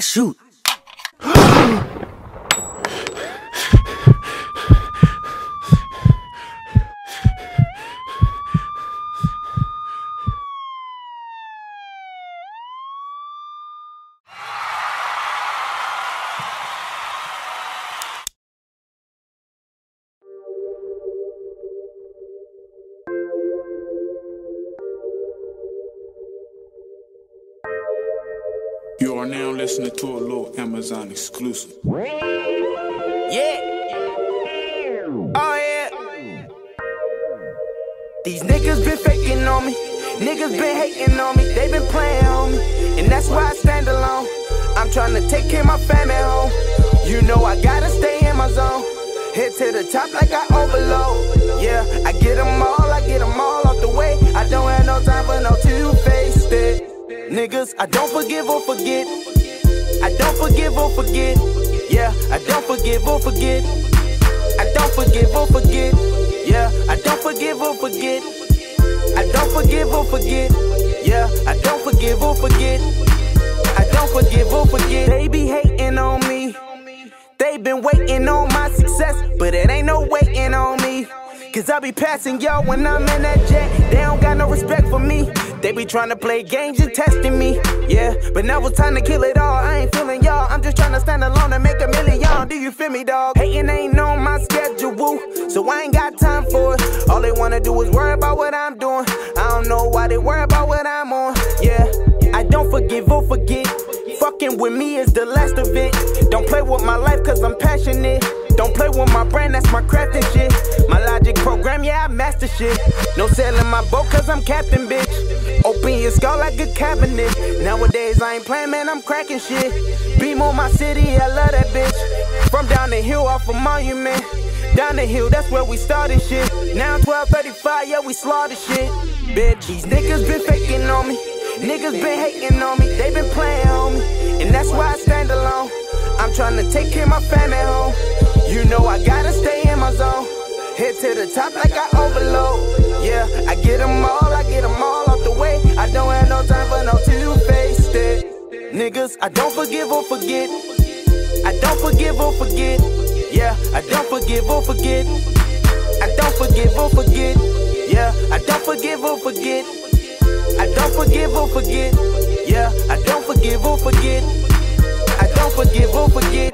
I shoot. You are now listening to a little Amazon exclusive. Yeah. Oh yeah. These niggas been faking on me. Niggas been hating on me. They been playing on me. And that's why I stand alone. I'm trying to take care of my family home. You know I gotta stay in my zone. Head to the top like I overload. Yeah, I get them all off the way. I don't have no time for no two-faced niggas. I don't forgive or forget. I don't forgive or forget. Yeah, I don't forgive or forget. I don't forgive or forget. Yeah, I don't forgive or forget. I don't forgive or forget. Yeah, I don't forgive or forget. I don't forgive or forget. They be hating on me. They been waiting on my success, but it ain't no waiting on me. Cause I be passing y'all when I'm in that jet. They don't got no respect for me. They be trying to play games and testing me. Yeah, but now it's time to kill it all. I ain't feeling y'all. I'm just trying to stand alone and make $1 million. Do you feel me, dog? Hating ain't on my schedule, so I ain't got time for it. All they wanna do is worry about what I'm doing. I don't know why they worry about what I'm on. Yeah, I don't forgive or forget. Fucking with me is the last of it. Don't play with my life cause I'm passionate. Don't play with my brand, that's my craft and shit. My logic program, yeah, I master shit. No sailing my boat cause I'm captain, bitch. Open your skull like a cabinet. Nowadays I ain't playing, man, I'm cracking shit. Beam on my city, I love that bitch. From down the hill off a monument. Down the hill, that's where we started shit. Now 1235, yeah, we slaughter shit. Bitch, these niggas been faking on me. Niggas been hating on me, they been playing on me. And that's why I stand alone. I'm trying to take care of my family home. You know I gotta stay in my zone. Head to the top like I overload. Yeah, I get them all off the way. I don't have no time for no two-faced niggas. I don't forgive or forget. I don't forgive or forget. Yeah, I don't forgive or forget. I don't forgive or forget. Yeah, I don't forgive or forget. I don't forgive or forget. Yeah, I don't forgive or forget. I don't forgive or forget.